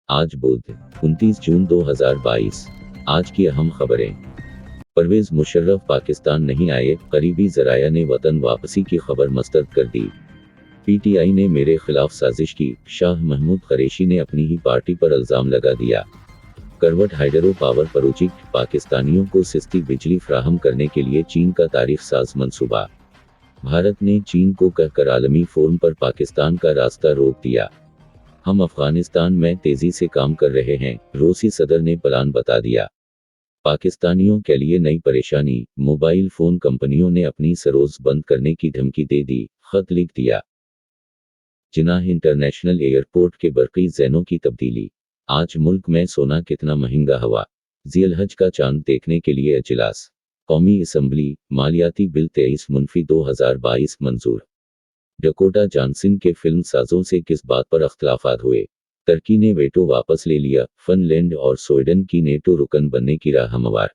आज बुध 29 जून 2022। आज की अहम खबरें। परवेज मुशर्रफ पाकिस्तान नहीं आए, करीबी जराया ने वतन वापसी की खबर मस्तरद कर दी। पीटीआई ने मेरे खिलाफ साजिश की, शाह महमूद कुरैशी ने अपनी ही पार्टी पर इल्जाम लगा दिया। करवट हाइड्रो पावर प्रोजेक्ट, पाकिस्तानियों को सस्ती बिजली फराहम करने के लिए चीन का तारीख साज मंसूबा। भारत ने चीन को कहकर आलमी फोरम पर पाकिस्तान का रास्ता रोक दिया। हम अफगानिस्तान में तेजी से काम कर रहे हैं, रूसी सदर ने प्लान बता दिया। पाकिस्तानियों के लिए नई परेशानी, मोबाइल फोन कंपनियों ने अपनी सर्विस बंद करने की धमकी दे दी, खत लिख दिया। जिनाह इंटरनेशनल एयरपोर्ट के बरकी ज़ैनों की तब्दीली। आज मुल्क में सोना कितना महंगा हुआ। ज़िलहज का चांद देखने के लिए इजलास। कौमी असम्बली, मालियाती बिल 23-2022 मंजूर। डकोटा जॉनसन के फिल्म साजों से किस बात पर अख्तलाफात हुए। तुर्की ने वेटो वापस ले लिया, फिनलैंड और स्वीडन की नेटो रुकन बनने की राह हमवार।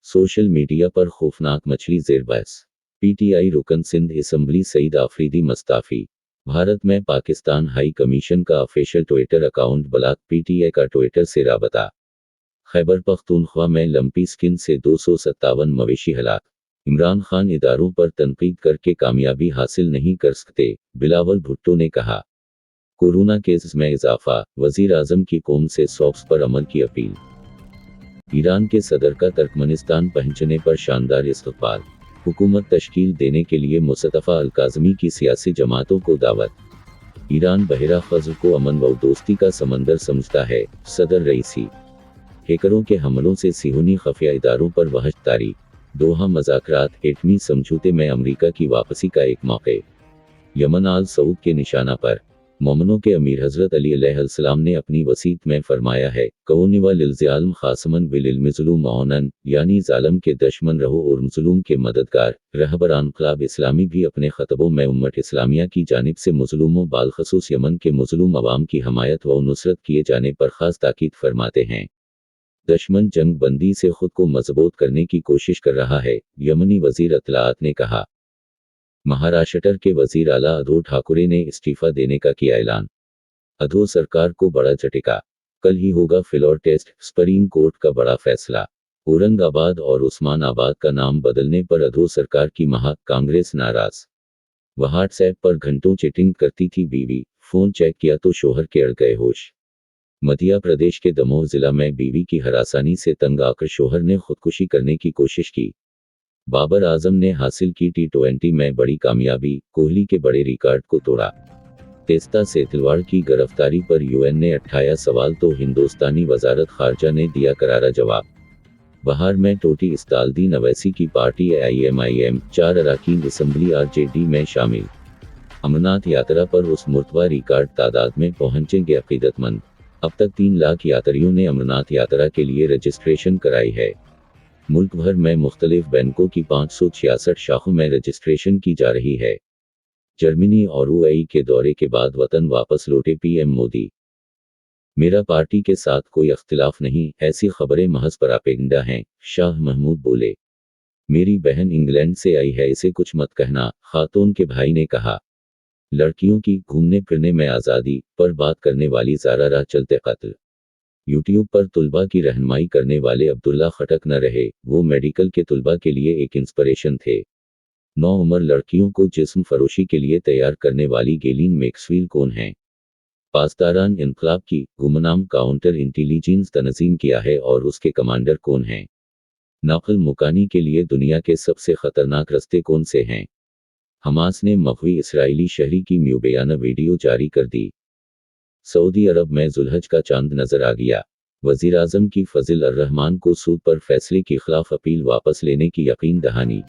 सोशल मीडिया पर खौफनाक मछली ज़ेर बहस। पीटीआई रुकन सिंध असम्बली सईद आफरीदी मुस्ताफी। भारत में पाकिस्तान हाई कमीशन का official Twitter account block, PTI का ट्विटर से राबता। खैबर पख्तूनख्वा में लंपी स्किन से 257 मवेशी हलाक। इमरान खान इदारों पर तनकीद करके कामयाबी हासिल नहीं कर सकते, बिलावल भुट्टो ने कहा। कोरोना केसेस में इजाफा, वजीर आजम की कौम से सॉक्स पर अमल की अपील। ईरान के सदर का तुर्कमेनिस्तान पहुंचने पर शानदार इस्तकबाल। हुकूमत तश्कील देने के लिए मुस्तफा अल-काज़मी की सियासी जमातों को दावत। ईरान बहरा फ़ज़्ल को अमन व दोस्ती का समंदर समझता है, सदर रईसी। हैकरों के हमलों से सिहोनी खफिया इदारों पर वहश तारी। दोहा मज़ाकरात, एटमी समझौते में अमरीका की वापसी का एक मौके। यमन आल सऊद के निशाना पर। मोमनों के अमीर हज़रत अली अलैहिस्सलाम ने अपनी वसीयत में फरमाया है, कौनिवा लिलज़ालिम ख़ासमन बिलिलमज़लूम मौनन, यानी ज़ालिम के दुश्मन रहो और मज़लूम के मददगार। रहबरान इन्क़िलाब इस्लामी भी अपने ख़तबों में उम्मत इस्लामिया की जानिब से मज़लूमों बालख़सूस यमन के मज़लूम अवाम की हमायत व नुसरत किए जाने पर ख़ास ताकीद फरमाते हैं। दुश्मन जंग बंदी से खुद को मजबूत करने की कोशिश कर रहा है, यमनी वजीर इत्तलाआत ने कहा। महाराष्ट्र के वजीर आला उद्धव ठाकरे ने इस्तीफा देने का किया ऐलान। उद्धव सरकार को बड़ा झटका। कल ही होगा फ्लोर टेस्ट, सुप्रीम कोर्ट का बड़ा फैसला। औरंगाबाद और उस्मानाबाद का नाम बदलने पर उद्धव सरकार की महा, कांग्रेस नाराज। व्हाट्सएप पर घंटों चैटिंग करती थी बीवी, फोन चेक किया तो शोहर के अड़ गए होश। मध्य प्रदेश के दमोह जिला में बीवी की हरासानी से तंग आकर शोहर ने खुदकुशी करने की कोशिश की। बाबर आजम ने हासिल की T20 में बड़ी कामयाबी, कोहली के बड़े रिकॉर्ड को तोड़ा। तेस्ता सेतलवाड़ की गिरफ्तारी पर यूएन ने उठाया सवाल तो हिंदुस्तानी वजारत खारजा ने दिया करारा जवाब। बहार में टोटी इस्तालदीन अवैसी की पार्टी AIMIM, 4 अरकान असम्बली RJD में शामिल। अमरनाथ यात्रा पर उस मुर्तबा रिकॉर्ड तादाद में पहुंचेंगे अकीदतमंद। अब तक 3 लाख यात्रियों ने अमरनाथ यात्रा के लिए रजिस्ट्रेशन कराई है। मुल्क भर में मुख्तलिफ बैंकों की 566 शाखों में रजिस्ट्रेशन की जा रही है। जर्मनी और UAE के दौरे के बाद वतन वापस लौटे PM मोदी। मेरा पार्टी के साथ कोई अख्तिलाफ नहीं, ऐसी खबरें महज प्रोपेगेंडा हैं, शाह महमूद बोले। मेरी बहन इंग्लैंड से आई है, इसे कुछ मत कहना, खातून के भाई ने कहा। लड़कियों की घूमने फिरने में आज़ादी पर बात करने वाली ज़ारा राह चलते कत्ल। यूट्यूब पर तुलबा की रहनुमाई करने वाले अब्दुल्ला खटक न रहे, वो मेडिकल के तुलबा के लिए एक इंस्पिरेशन थे। 9 उम्र लड़कियों को जिस्म फरोशी के लिए तैयार करने वाली गेलिन मैक्सवेल कौन हैं? पासदारान इनकलाब की गुमनाम काउंटर इंटेलिजेंस तनजीम किया है और उसके कमांडर कौन हैं? नकल मुकानी के लिए दुनिया के सबसे खतरनाक रास्ते कौन से हैं? हमास ने मखवी इसराइली शहरी की म्यूबयाना वीडियो जारी कर दी। सऊदी अरब में ज़ुलहज का चांद नजर आ गया। वज़ीर आज़म की फज़ल अर रहमान को सूद पर फैसले के खिलाफ अपील वापस लेने की यकीन दहानी।